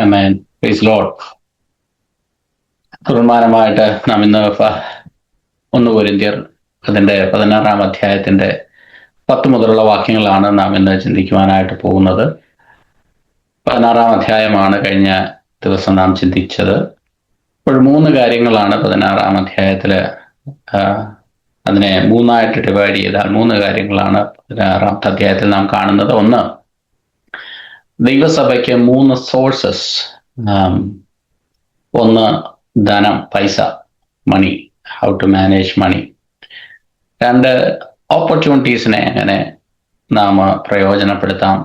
ആമേൻ. Praise Lord. തുടർമാനമായിട്ട് നാം ഇന്ന് 1 കൊരിന്ത്യർ അതിൻ്റെ 16-ാം അധ്യായത്തിൻ്റെ 10 മുതലുള്ള വാക്യങ്ങളാണ് നാം ഇന്ന് ചിന്തിക്കുവാനായിട്ട് പോകുന്നത്. 16-ാം അധ്യായമാണ് കഴിഞ്ഞ ദിവസം നാം ചിന്തിച്ചത്. ഇപ്പോൾ 3 കാര്യങ്ങളാണ് 16-ാം അധ്യായത്തിൽ, അതിനെ 3ആയിട്ട് ഡിവൈഡ് ചെയ്താൽ 3 കാര്യങ്ങളാണ് 16-ാമത്തെ അധ്യായത്തിൽ നാം കാണുന്നത്. ഒന്ന്, ദൈവസഭയ്ക്ക് 3 സോഴ്സസ്. ഒന്ന്, ധനം, പൈസ, മണി, ഹൗ ടു മാനേജ് മണി. 2, ഓപ്പർച്യൂണിറ്റീസിനെ എങ്ങനെ നാം പ്രയോജനപ്പെടുത്താം.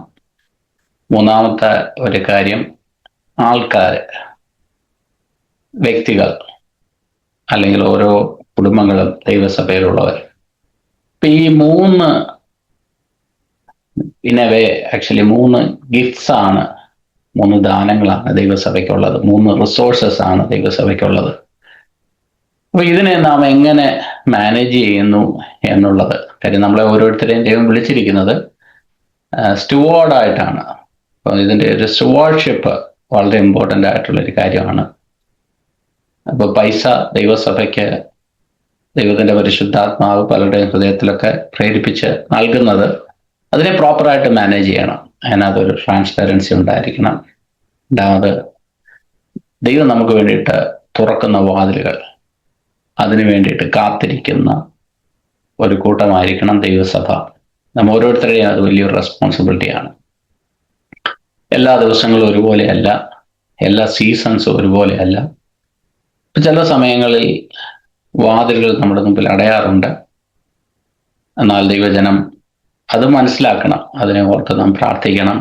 3-ാമത്തെ ഒരു കാര്യം, ആൾക്കാർ, വ്യക്തികൾ അല്ലെങ്കിൽ ഓരോ കുടുംബങ്ങളും ദൈവസഭയിലുള്ളവർ. ഇപ്പം ഈ 3 ഇനവേ ആക്ച്വലി 3 ഗിഫ്റ്റ്സ് ആണ്, 3 ദാനങ്ങളാണ് ദൈവസഭയ്ക്കുള്ളത്, 3 റിസോഴ്സസ് ആണ് ദൈവസഭയ്ക്കുള്ളത്. അപ്പൊ ഇതിനെ നാം എങ്ങനെ മാനേജ് ചെയ്യുന്നു എന്നുള്ളത് കാര്യം, നമ്മളെ ഓരോരുത്തരെയും ദൈവം വിളിച്ചിരിക്കുന്നത് സ്റ്റുവാർഡായിട്ടാണ്. അപ്പൊ ഇതിൻ്റെ ഒരു സ്റ്റുവാർഡ്ഷിപ്പ് വളരെ ഇമ്പോർട്ടൻ്റ് ആയിട്ടുള്ളൊരു കാര്യമാണ്. അപ്പൊ പൈസ ദൈവസഭയ്ക്ക് ദൈവത്തിൻ്റെ പരിശുദ്ധാത്മാവ് പലരുടെയും ഹൃദയത്തിലൊക്കെ പ്രേരിപ്പിച്ച് നൽകുന്നത്, അതിനെ പ്രോപ്പറായിട്ട് മാനേജ് ചെയ്യണം. അതിനകത്തൊരു ട്രാൻസ്പെറൻസി ഉണ്ടായിരിക്കണം. രണ്ടാമത്, ദൈവം നമുക്ക് വേണ്ടിയിട്ട് തുറക്കുന്ന വാതിലുകൾ, അതിനു വേണ്ടിയിട്ട് കാത്തിരിക്കുന്ന ഒരു കൂട്ടമായിരിക്കണം ദൈവസഭ. നമ്മൾ ഓരോരുത്തരുടെയും അത് വലിയൊരു റെസ്പോൺസിബിലിറ്റിയാണ്. എല്ലാ ദിവസങ്ങളും ഒരുപോലെയല്ല, എല്ലാ സീസൺസും ഒരുപോലെയല്ല. ചില സമയങ്ങളിൽ വാതിലുകൾ നമ്മുടെ മുമ്പിൽ അടയാറുണ്ട്. എന്നാൽ ദൈവജനം അത് മനസ്സിലാക്കണം, അതിനെ ഓർത്ത് നാം പ്രാർത്ഥിക്കണം.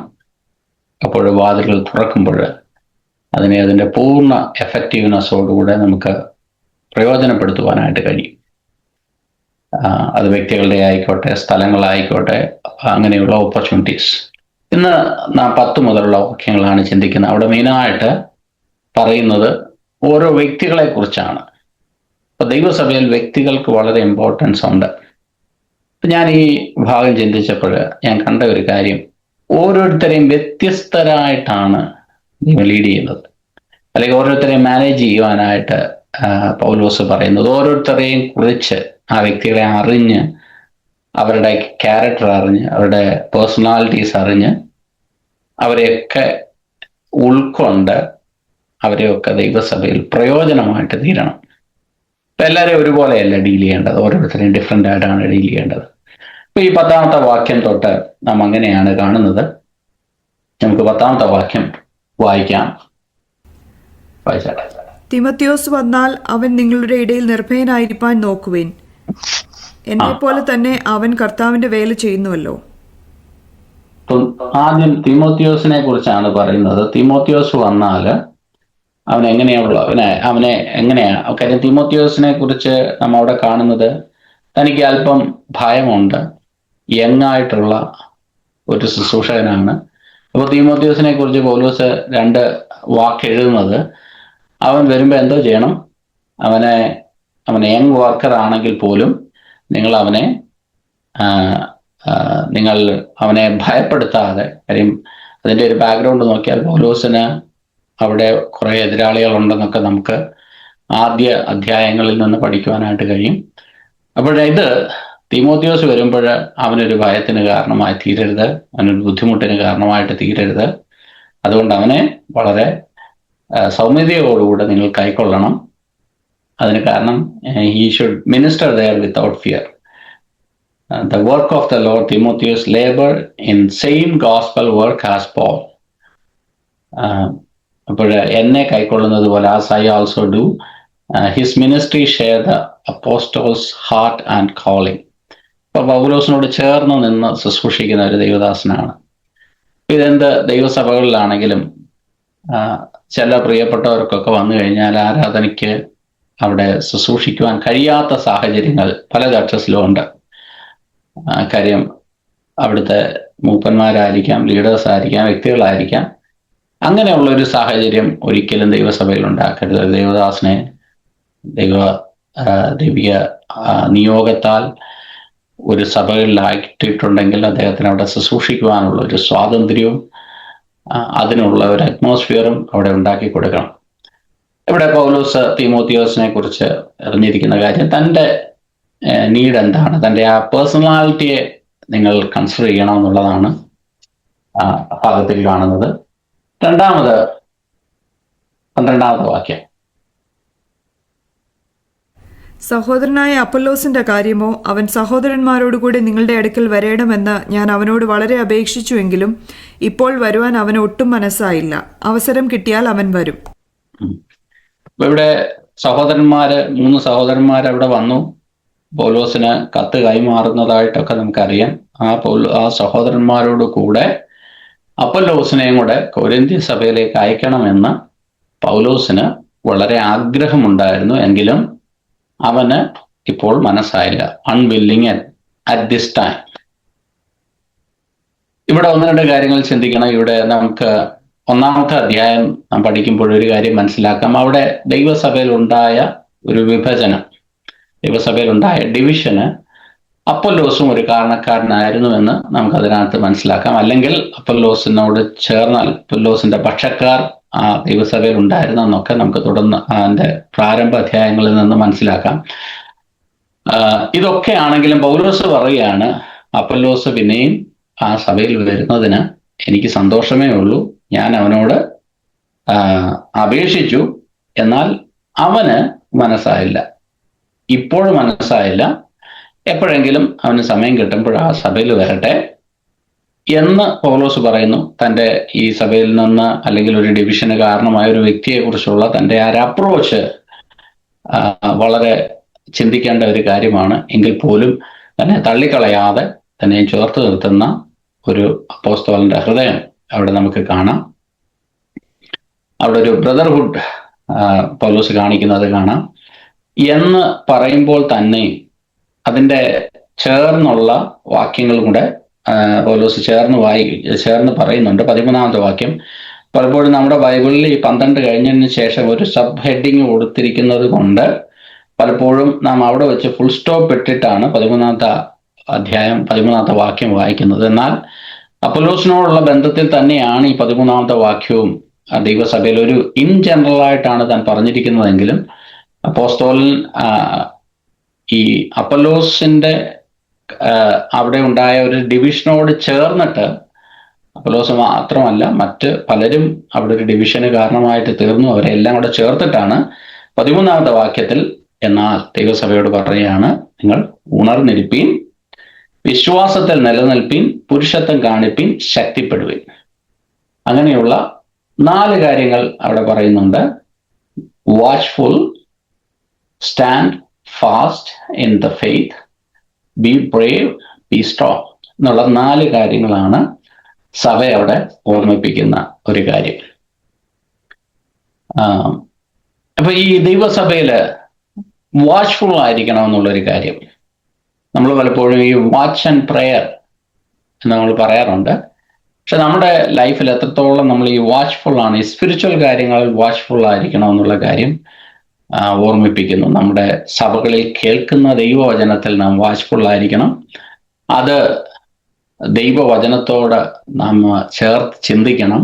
അപ്പോൾ വാതിലുകൾ തുറക്കുമ്പോൾ അതിനെ അതിൻ്റെ പൂർണ്ണ എഫക്റ്റീവ്നെസ്സോടുകൂടെ നമുക്ക് പ്രയോജനപ്പെടുത്തുവാനായിട്ട് കഴിയും. അത് വ്യക്തികളുടെ ആയിക്കോട്ടെ, സ്ഥലങ്ങളായിക്കോട്ടെ, അങ്ങനെയുള്ള ഓപ്പർച്യൂണിറ്റീസ്. ഇന്ന് നാം 10 മുതലുള്ള വാക്യങ്ങളാണ് ചിന്തിക്കുന്നത്. അവിടെ മെയിനായിട്ട് പറയുന്നത് ഓരോ വ്യക്തികളെ കുറിച്ചാണ്. അപ്പൊ ദൈവസഭയിൽ വ്യക്തികൾക്ക് വളരെ ഇമ്പോർട്ടൻസ് ഉണ്ട്. ഞാൻ ഈ ഭാഗം ചിന്തിച്ചപ്പോൾ ഞാൻ കണ്ട ഒരു കാര്യം, ഓരോരുത്തരെയും വ്യത്യസ്തരായിട്ടാണ് ദൈവം ലീഡ് ചെയ്യുന്നത്, അല്ലെങ്കിൽ ഓരോരുത്തരെയും മാനേജ് ചെയ്യുവാനായിട്ട് പൗലോസ് പറയുന്നത്. ഓരോരുത്തരെയും കുറിച്ച്, ആ വ്യക്തികളെ അറിഞ്ഞ്, അവരുടെ ക്യാരക്ടർ അറിഞ്ഞ്, അവരുടെ പേഴ്സണാലിറ്റീസ് അറിഞ്ഞ്, അവരെയൊക്കെ ഉൾക്കൊണ്ട് അവരെയൊക്കെ ദൈവസഭയിൽ പ്രയോജനമായിട്ട് തീരണം. ഇപ്പം എല്ലാവരെയും ഒരുപോലെയല്ല ഡീൽ ചെയ്യേണ്ടത്, ഓരോരുത്തരെയും ഡിഫറെൻ്റ് ആയിട്ടാണ് ഡീൽ ചെയ്യേണ്ടത്. ഇപ്പം ഈ 10-ാമത്തെ വാക്യം തൊട്ട് നാം അങ്ങനെയാണ് കാണുന്നത്. നമുക്ക് 10-ാമത്തെ വാക്യം വായിക്കാം. വായിച്ചാട്ടെ. തിമോത്തിയോസ് വന്നാൽ അവൻ നിങ്ങളുടെ ഇടയിൽ നിർഭയനായിരിക്കാൻ നോക്കുവിൻ. എന്നെ പോലെ തന്നെ അവൻ കർത്താവിന്റെ വേല ചെയ്യുന്നുവല്ലോ. ആദ്യം തിമോത്തിയോസിനെ കുറിച്ചാണ് പറയുന്നത്. തിമോത്തിയോസ് വന്നാൽ അവൻ എങ്ങനെയുള്ള അവനെ എങ്ങനെയാ കാര്യം, തിമോത്തിയോസിനെ കുറിച്ച് നമ്മൾ അവിടെ കാണുന്നത് തനിക്ക് അല്പം ഭയമുണ്ട്, യങ്ങായിട്ടുള്ള ഒരു ശുശ്രൂഷകനാണ്. അപ്പോൾ തിമോത്തിയോസിനെ കുറിച്ച് പൗലോസ് 2 വാക്ക് എഴുതുന്നത്, അവൻ വരുമ്പോൾ എന്തോ ചെയ്യണം, അവൻ യങ് വർക്കർ ആണെങ്കിൽ പോലും നിങ്ങൾ അവനെ ഭയപ്പെടുത്താതെ. കാര്യം അതിൻ്റെ ഒരു ബാക്ക്ഗ്രൗണ്ട് നോക്കിയാൽ പൗലോസിന് അവിടെ കുറേ എതിരാളികളുണ്ടെന്നൊക്കെ നമുക്ക് ആദ്യ അധ്യായങ്ങളിൽ നിന്ന് പഠിക്കുവാനായിട്ട് കഴിയും. ഇത് തിമോത്തിയോസ് വരുമ്പോൾ അവനൊരു ഭയത്തിന് കാരണമായി തീരരുത്, അവനൊരു ബുദ്ധിമുട്ടിന് കാരണമായിട്ട് തീരരുത്. അതുകൊണ്ട് അവനെ വളരെ സൗമ്യതയോടുകൂടെ നിങ്ങൾ കൈക്കൊള്ളണം. അതിന് കാരണം, he should minister there without fear. The work of the Lord, Timotheus labor in same gospel work as Paul. അപ്പോൾ എന്നെ കൈക്കൊള്ളുന്നത് പോലെ, as I also do, his ministry share the apostles' heart and calling. അപ്പോൾ പൗലോസിനോട് ചേർന്ന് നിന്ന് ശുശ്രൂഷിക്കുന്ന ഒരു ദൈവദാസനാണ്. ഇതെന്ത് ദൈവസഭകളിലാണെങ്കിലും ചില പ്രിയപ്പെട്ടവർക്കൊക്കെ വന്നു കഴിഞ്ഞാൽ ആരാധനയ്ക്ക് അവിടെ ശുശ്രൂഷിക്കുവാൻ കഴിയാത്ത സാഹചര്യങ്ങൾ പല ചർച്ചസിലും ഉണ്ട്. കാര്യം അവിടുത്തെ മൂപ്പന്മാരായിരിക്കാം, ലീഡേഴ്സ് ആയിരിക്കാം, വ്യക്തികളായിരിക്കാം. അങ്ങനെയുള്ളൊരു സാഹചര്യം ഒരിക്കലും ദൈവസഭയിൽ ഉണ്ടാക്കരുത്. ദൈവദാസനെ ദൈവിക നിയോഗത്താൽ ഒരു സഭകളിലാക്കിയിട്ടുണ്ടെങ്കിൽ അദ്ദേഹത്തിന് അവിടെ ശുശ്രൂഷിക്കുവാനുള്ള ഒരു സ്വാതന്ത്ര്യവും അതിനുള്ള ഒരു അറ്റ്മോസ്ഫിയറും അവിടെ ഉണ്ടാക്കി കൊടുക്കണം. ഇവിടെ പൗലോസ് തീമോത്തിയോസിനെ കുറിച്ച് അറിഞ്ഞിരിക്കുന്ന കാര്യം തൻ്റെ നീഡ് എന്താണ്, തൻ്റെ ആ പേഴ്സണാലിറ്റിയെ നിങ്ങൾ കൺസിഡർ ചെയ്യണം എന്നുള്ളതാണ് ഭാഗത്തിൽ കാണുന്നത്. 12ാമത്തെ വാക്യം. സഹോദരനായ അപ്പൊല്ലോസിന്റെ കാര്യമോ, അവൻ സഹോദരന്മാരോടുകൂടി നിങ്ങളുടെ അടുക്കൽ വരേണമെന്ന് ഞാൻ അവനോട് വളരെ അപേക്ഷിച്ചുവെങ്കിലും ഇപ്പോൾ വരുവാൻ അവന് ഒട്ടും മനസ്സായില്ല. അവസരം കിട്ടിയാൽ അവൻ വരും. ഇവിടെ 3 സഹോദരന്മാർ അവിടെ വന്നു. പൗലോസിന് കത്ത് കൈമാറുന്നതായിട്ടൊക്കെ നമുക്കറിയാം. ആ സഹോദരന്മാരോട് കൂടെ അപ്പൊല്ലോസിനെയും കൂടെ കൊരിന്ത്യ സഭയിലേക്ക് അയക്കണമെന്ന് പൗലോസിന് വളരെ ആഗ്രഹമുണ്ടായിരുന്നു. എങ്കിലും അവന് ഇപ്പോൾ മനസ്സായില്ല. അൺവില്ലിങ് അറ്റ് ദിസ് ടൈം. ഇവിടെ 1-2 കാര്യങ്ങൾ ചിന്തിക്കണം. ഇവിടെ നമുക്ക് 1-ാമത്തെ അധ്യായം നാം പഠിക്കുമ്പോൾ ഒരു കാര്യം മനസ്സിലാക്കാം. അവിടെ ദൈവസഭയിൽ ഉണ്ടായ ഒരു വിഭജനം, ദൈവസഭയിൽ ഉണ്ടായ ഡിവിഷന് അപ്പൊല്ലോസും ഒരു കാരണക്കാരനായിരുന്നുവെന്ന് നമുക്ക് അതിനകത്ത് മനസ്സിലാക്കാം. അല്ലെങ്കിൽ അപ്പൊല്ലോസിനോട് ചേർന്നാൽ അപ്പൊല്ലോസിന്റെ പക്ഷക്കാർ ആ ദൈവസഭയിൽ ഉണ്ടായിരുന്നെന്നൊക്കെ നമുക്ക് തുടർന്ന് അതിന്റെ പ്രാരംഭ അധ്യായങ്ങളിൽ നിന്ന് മനസ്സിലാക്കാം. ഇതൊക്കെ ആണെങ്കിലും പൗലോസ് പറയുകയാണ്, അപ്പൊല്ലോസ് പിന്നെയും ആ സഭയിൽ വരുന്നതിന് എനിക്ക് സന്തോഷമേ ഉള്ളൂ. ഞാൻ അവനോട് അപേക്ഷിച്ചു, എന്നാൽ അവന് മനസ്സായില്ല. ഇപ്പോഴും മനസ്സായില്ല. എപ്പോഴെങ്കിലും അവന് സമയം കിട്ടുമ്പോൾ ആ സഭയിൽ വരട്ടെ എന്ന് പൗലോസ് പറയുന്നു. തൻ്റെ ഈ സഭയിൽ നിന്ന് അല്ലെങ്കിൽ ഒരു ഡിവിഷന് കാരണമായ ഒരു വ്യക്തിയെ കുറിച്ചുള്ള തൻ്റെ ആ ഒരു അപ്രോച്ച് വളരെ ചിന്തിക്കേണ്ട ഒരു കാര്യമാണ്. എങ്കിൽ പോലും തന്നെ തള്ളിക്കളയാതെ തന്നെ ചേർത്ത് നിർത്തുന്ന ഒരു അപ്പോസ്തലന്റെ ഹൃദയം അവിടെ നമുക്ക് കാണാം. അവിടെ ഒരു ബ്രദർഹുഡ് പൗലോസ് കാണിക്കുന്നത് കാണാം. എന്ന് പറയുമ്പോൾ തന്നെ അതിൻ്റെ ചേർന്നുള്ള വാക്യങ്ങളും കൂടെ പൗലോസ് ചേർന്ന് പറയുന്നുണ്ട്. 13ാമത്തെ വാക്യം. പലപ്പോഴും നമ്മുടെ ബൈബിളിൽ ഈ 12 കഴിഞ്ഞതിന് ശേഷം ഒരു സബ് ഹെഡിങ് കൊടുത്തിരിക്കുന്നത് കൊണ്ട് പലപ്പോഴും നാം അവിടെ വെച്ച് ഫുൾ സ്റ്റോപ്പ് ഇട്ടിട്ടാണ് 13ാമത്തെ അധ്യായം 13ാമത്തെ വാക്യം വായിക്കുന്നത്. എന്നാൽ അപ്പൊല്ലോസിനോടുള്ള ബന്ധത്തിൽ തന്നെയാണ് ഈ 13ാമത്തെ വാക്യവും. ദൈവസഭയിൽ ഒരു ഇൻ ജനറൽ ആയിട്ടാണ് താൻ പറഞ്ഞിരിക്കുന്നതെങ്കിലും അപ്പോസ്തലൻ ഈ അപ്പൊല്ലോസിന്റെ അവിടെ ഉണ്ടായ ഒരു ഡിവിഷനോട് ചേർന്നിട്ട്, അപ്പൊല്ലോസ് മാത്രമല്ല മറ്റ് പലരും അവിടെ ഒരു ഡിവിഷന് കാരണമായിട്ട് തീർന്നു, അവരെ എല്ലാം കൂടെ ചേർത്തിട്ടാണ് 13ാമത്തെ വാക്യത്തിൽ എന്നാൽ ദൈവസഭയോട് പറയുകയാണ്, നിങ്ങൾ ഉണർന്നിരിപ്പീൻ, വിശ്വാസത്തിൽ നിലനിൽപ്പീൻ, പുരുഷത്വം കാണിപ്പീൻ, ശക്തിപ്പെടുവീൻ. അങ്ങനെയുള്ള 4 കാര്യങ്ങൾ അവിടെ പറയുന്നുണ്ട്. Watchful, stand fast in the faith, be brave, B strong എന്നുള്ള 4 കാര്യങ്ങളാണ് സഭ അവിടെ ഓർമ്മിപ്പിക്കുന്ന ഒരു കാര്യം. അപ്പൊ ഈ ദൈവസഭയില് വാച്ച്ഫുൾ ആയിരിക്കണം എന്നുള്ളൊരു കാര്യം നമ്മൾ പലപ്പോഴും ഈ വാച്ച് ആൻഡ് പ്രെയർ എന്ന് നമ്മൾ പറയാറുണ്ട്. പക്ഷെ നമ്മുടെ ലൈഫിൽ എത്രത്തോളം നമ്മൾ ഈ വാച്ച്ഫുൾ ആണ്, ഈ സ്പിരിച്വൽ കാര്യങ്ങളിൽ വാച്ച്ഫുൾ ആയിരിക്കണം എന്നുള്ള കാര്യം ഓർമ്മിപ്പിക്കുന്നു. നമ്മുടെ സഭകളിൽ കേൾക്കുന്ന ദൈവവചനത്തിൽ നാം വാച്ച്ഫുൾ ആയിരിക്കണം. അത് ദൈവവചനത്തോട് നാം ചേർത്ത് ചിന്തിക്കണം.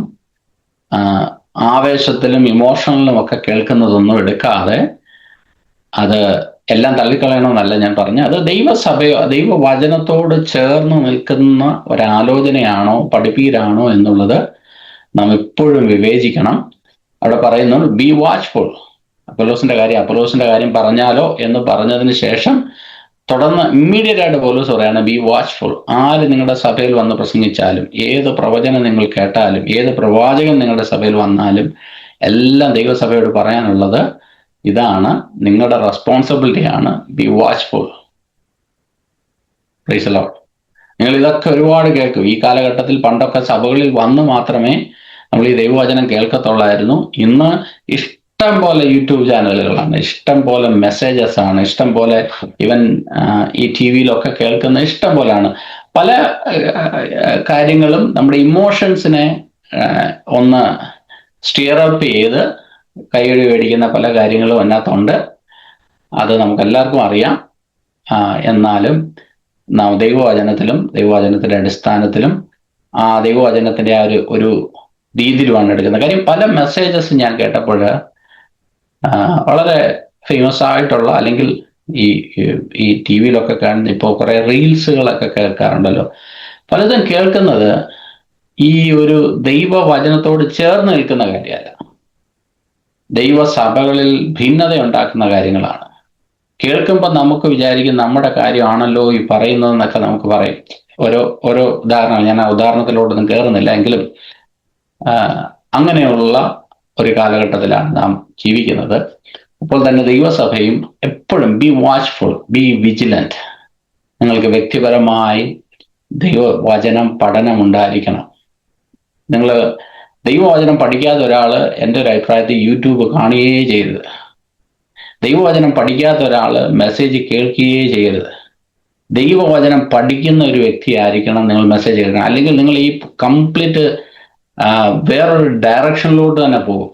ആവേശത്തിലും ഇമോഷണലിലും ഒക്കെ കേൾക്കുന്നതൊന്നും എടുക്കാതെ അത് എല്ലാം തള്ളിക്കളയണമെന്നല്ല ഞാൻ പറഞ്ഞ, അത് ദൈവസഭയോ ദൈവവചനത്തോട് ചേർന്ന് നിൽക്കുന്ന ഒരാലോചനയാണോ പഠിപ്പീരാണോ എന്നുള്ളത് നാം എപ്പോഴും വിവേചിക്കണം. അവിടെ പറയുന്നു ബി വാച്ച്ഫുൾ. അപ്പൊല്ലോസിന്റെ കാര്യം പറഞ്ഞാലോ എന്ന് പറഞ്ഞതിന് ശേഷം തുടർന്ന് ഇമ്മീഡിയറ്റ് ആയിട്ട് പൗലോസ് പറയാണ് ബി വാച്ച്ഫുൾ. ആര് നിങ്ങളുടെ സഭയിൽ വന്ന് പ്രസംഗിച്ചാലും, ഏത് പ്രവചനം നിങ്ങൾ കേട്ടാലും, ഏത് പ്രവാചകൻ നിങ്ങളുടെ സഭയിൽ വന്നാലും എല്ലാം ദൈവസഭയോട് പറയാനുള്ളത് ഇതാണ്, നിങ്ങളുടെ റെസ്പോൺസിബിലിറ്റിയാണ് be watchful. Praise the lord. നിങ്ങൾ ഇതൊക്കെ ഒരുപാട് കേൾക്കും. ഈ കാലഘട്ടത്തിൽ പണ്ടൊക്കെ സഭകളിൽ വന്ന് മാത്രമേ നമ്മൾ ഈ ദൈവവചനം കേൾക്കത്തുള്ളായിരുന്നു. ഇന്ന് ഇഷ്ടം പോലെ യൂട്യൂബ് ചാനലുകളാണ്, ഇഷ്ടം പോലെ മെസ്സേജസ് ആണ്, ഇഷ്ടം പോലെ ഈവൻ ഈ ടി വിയിലൊക്കെ കേൾക്കുന്ന ഇഷ്ടം പോലെയാണ്. പല കാര്യങ്ങളും നമ്മുടെ ഇമോഷൻസിനെ ഒന്ന് സ്റ്റിയർ അപ്പ് ചെയ്ത് കൈയടി മേടിക്കുന്ന പല കാര്യങ്ങളും അതിനകത്തുണ്ട്. അത് നമുക്കെല്ലാവർക്കും അറിയാം. എന്നാലും നാം ദൈവവചനത്തിലും ദൈവവചനത്തിന്റെ അടിസ്ഥാനത്തിലും ആ ദൈവവചനത്തിന്റെ ആ ഒരു രീതിയിലുമാണ് എടുക്കുന്നത്. കാര്യം പല മെസ്സേജസ് ഞാൻ കേട്ടപ്പോൾ വളരെ ഫേമസ് ആയിട്ടുള്ള, അല്ലെങ്കിൽ ഈ ഈ ടി വിയിലൊക്കെ കാണുന്ന ഇപ്പോൾ കുറെ റീൽസുകളൊക്കെ കേൾക്കാറുണ്ടല്ലോ, പലതും കേൾക്കുന്നത് ഈ ഒരു ദൈവവചനത്തോട് ചേർന്ന് നിൽക്കുന്ന കാര്യമല്ല, ദൈവസഭകളിൽ ഭിന്നത ഉണ്ടാക്കുന്ന കാര്യങ്ങളാണ്. കേൾക്കുമ്പോൾ നമുക്ക് വിചാരിക്കും നമ്മുടെ കാര്യമാണല്ലോ ഈ പറയുന്നതെന്നൊക്കെ നമുക്ക് പറയും. ഓരോ ഉദാഹരണം, ഞാൻ ആ ഉദാഹരണത്തിലോട്ടൊന്നും കയറുന്നില്ല, എങ്കിലും അങ്ങനെയുള്ള ഒരു കാലഘട്ടത്തിലാണ് നാം ജീവിക്കുന്നത്. അപ്പോൾ തന്നെ ദൈവസഭയും എപ്പോഴും ബി വാച്ച്ഫുൾ, ബി വിജിലന്റ്. നിങ്ങൾക്ക് വ്യക്തിപരമായി ദൈവവചനം പഠനം ഉണ്ടായിരിക്കണം. നിങ്ങൾ ദൈവവചനം പഠിക്കാത്ത ഒരാൾ, എൻ്റെ ഒരു അഭിപ്രായത്തിൽ യൂട്യൂബ് കാണുകയേ ചെയ്യരുത്. ദൈവവചനം പഠിക്കാത്ത ഒരാൾ മെസ്സേജ് കേൾക്കുകയേ ചെയ്യരുത്. ദൈവവചനം പഠിക്കുന്ന ഒരു വ്യക്തി ആയിരിക്കണം നിങ്ങൾ മെസ്സേജ് കേൾക്കണം. അല്ലെങ്കിൽ നിങ്ങൾ ഈ കംപ്ലീറ്റ് വേറൊരു ഡയറക്ഷനിലോട്ട് തന്നെ പോകും.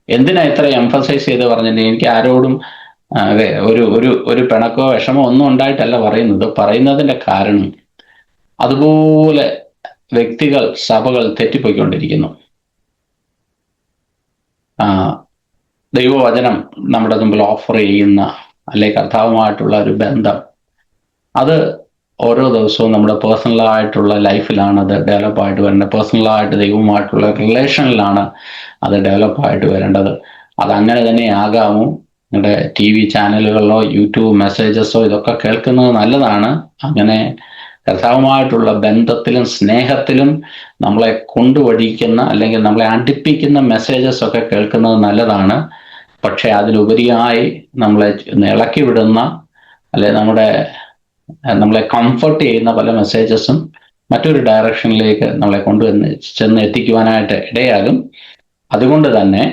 എന്തിനാ ഇത്ര എംഫസൈസ് ചെയ്ത് പറഞ്ഞിട്ട് എനിക്ക് ആരോടും ഒരു പിണക്കോ വിഷമോ ഒന്നും ഉണ്ടായിട്ടല്ല പറയുന്നതിന്റെ കാരണം അതുപോലെ വ്യക്തികൾ, സഭകൾ തെറ്റിപ്പോയിക്കൊണ്ടിരിക്കുന്നു. ദൈവവചനം നമ്മുടെ മുമ്പിൽ ഓഫർ ചെയ്യുന്ന, അല്ലെങ്കിൽ കർത്താവുമായിട്ടുള്ള ഒരു ബന്ധം, അത് ഓരോ ദിവസവും നമ്മുടെ പേഴ്സണലായിട്ടുള്ള ലൈഫിലാണ് അത് ഡെവലപ്പായിട്ട് വരേണ്ടത്. പേഴ്സണലായിട്ട് ദൈവവുമായിട്ടുള്ള റിലേഷനിലാണ് അത് ഡെവലപ്പായിട്ട് വരേണ്ടത്. അതങ്ങനെ തന്നെ ആകാമോ. നിങ്ങളുടെ ടി വി ചാനലുകളിലോ യൂട്യൂബ് മെസ്സേജസോ ഇതൊക്കെ കേൾക്കുന്നത് നല്ലതാണ്. അങ്ങനെ കർത്താവുമായിട്ടുള്ള ബന്ധത്തിലും സ്നേഹത്തിലും നമ്മളെ കൊണ്ടുവഴിക്കുന്ന, അല്ലെങ്കിൽ നമ്മളെ അടുപ്പിക്കുന്ന മെസ്സേജസ് ഒക്കെ കേൾക്കുന്നത് നല്ലതാണ്. പക്ഷെ അതിലുപരിയായി നമ്മളെ ഇളക്കി വിടുന്ന, അല്ലെ നമ്മളെ കംഫർട്ട് ചെയ്യുന്ന പല മെസ്സേജസും മറ്റൊരു ഡയറക്ഷനിലേക്ക് നമ്മളെ ചെന്ന് എത്തിക്കുവാനായിട്ട് ഇടയാകും. അതുകൊണ്ട് തന്നെ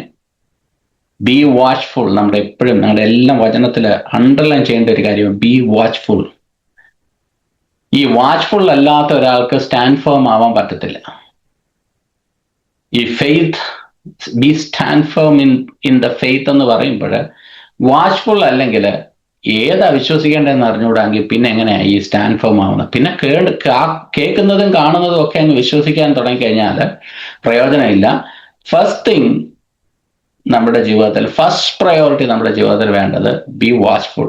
ബി വാച്ച്ഫുൾ. നമ്മുടെ എപ്പോഴും നിങ്ങളുടെ എല്ലാം വചനത്തിൽ അണ്ടർലൈൻ ചെയ്യേണ്ട ഒരു കാര്യം, ബി വാച്ച്ഫുൾ. ഈ വാച്ച്ഫുൾ അല്ലാത്ത ഒരാൾക്ക് സ്റ്റാൻഡ് ഫേം ആവാൻ പറ്റത്തില്ല. ഈ faith, B stand firm in the faith എന്ന് പറയുമ്പോൾ, വാച്ച്ഫുൾ അല്ലെങ്കിൽ ഏതാ വിശ്വസിക്കേണ്ടതെന്ന് അറിഞ്ഞുകൂടാങ്കിൽ പിന്നെ എങ്ങനെയാ ഈ സ്റ്റാൻഡ് ഫേം ആവുന്നത്? പിന്നെ കേൾക്കുന്നതും കാണുന്നതും ഒക്കെ അങ്ങ് വിശ്വസിക്കാൻ തുടങ്ങിക്കഴിഞ്ഞാൽ പ്രയോജനമില്ല. ഫസ്റ്റ് തിങ് നമ്മുടെ ജീവിതത്തിൽ, ഫസ്റ്റ് പ്രയോറിറ്റി നമ്മുടെ ജീവിതത്തിൽ വേണ്ടത് ബി വാച്ച്ഫുൾ.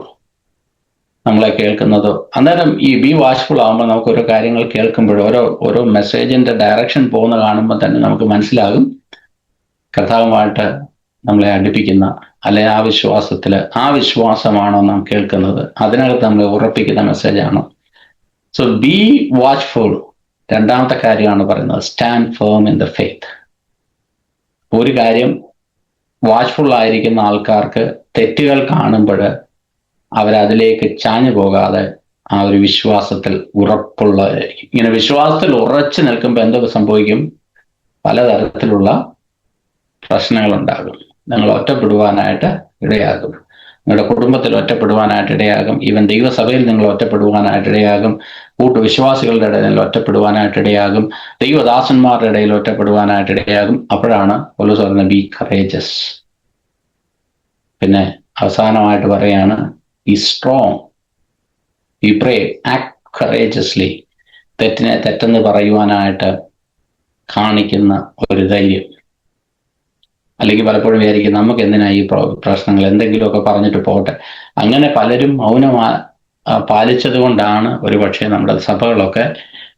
നമ്മളെ കേൾക്കുന്നതോ, അന്നേരം ഈ ബി വാച്ച്ഫുൾ ആകുമ്പോൾ നമുക്ക് ഓരോ കാര്യങ്ങൾ കേൾക്കുമ്പോൾ, ഓരോ മെസ്സേജിന്റെ ഡയറക്ഷൻ പോകുന്ന കാണുമ്പോൾ തന്നെ നമുക്ക് മനസ്സിലാകും കർത്താവുമായിട്ട് നമ്മളെ അടുപ്പിക്കുന്ന, അല്ലെ ആ വിശ്വാസമാണോ നാം കേൾക്കുന്നത്, അതിനകത്ത് നമ്മളെ ഉറപ്പിക്കുന്ന മെസ്സേജാണോ. So be watchful. രണ്ടാമത്തെ കാര്യമാണ് പറയുന്നത്, stand firm in the faith. ഒരു കാര്യം, വാച്ച്ഫുൾ ആയിരിക്കുന്ന ആൾക്കാർക്ക് തെറ്റുകൾ കാണുമ്പോൾ അവരതിലേക്ക് ചാഞ്ഞു പോകാതെ ആ ഒരു വിശ്വാസത്തിൽ ഉറപ്പുള്ളതായിരിക്കും. ഇങ്ങനെ വിശ്വാസത്തിൽ ഉറച്ചു നിൽക്കുമ്പോൾ എന്തൊക്കെ സംഭവിക്കും? പലതരത്തിലുള്ള പ്രശ്നങ്ങളുണ്ടാകും. നിങ്ങൾ ഒറ്റപ്പെടുവാനായിട്ട് ഇടയാകും. നിങ്ങളുടെ കുടുംബത്തിൽ ഒറ്റപ്പെടുവാനായിട്ട് ഇടയാകും. ഈവൻ ദൈവസഭയിൽ നിങ്ങൾ ഒറ്റപ്പെടുവാനായിട്ട് ഇടയാകും. കൂട്ടുവിശ്വാസികളുടെ ഇടയിൽ നിങ്ങൾ ഒറ്റപ്പെടുവാനായിട്ട് ഇടയാകും. ദൈവദാസന്മാരുടെ ഇടയിൽ ഒറ്റപ്പെടുവാനായിട്ട് ഇടയാകും. അപ്പോഴാണ് പൗലോസ് പറയുന്നത് ബി കറേജസ്. പിന്നെ അവസാനമായിട്ട് പറയാണ് be strong, be brave, act courageously. തെറ്റിനെ തെറ്റെന്ന് പറയുവാനായിട്ട് കാണിക്കുന്ന ഒരു ധൈര്യം. അല്ലെങ്കിൽ പലപ്പോഴും വിചാരിക്കും നമുക്ക് എന്തിനാ ഈ പ്രശ്നങ്ങൾ, എന്തെങ്കിലുമൊക്കെ പറഞ്ഞിട്ട് പോട്ടെ. അങ്ങനെ പലരും മൗനം പാലിച്ചത് കൊണ്ടാണ് ഒരുപക്ഷെ നമ്മുടെ സഭകളൊക്കെ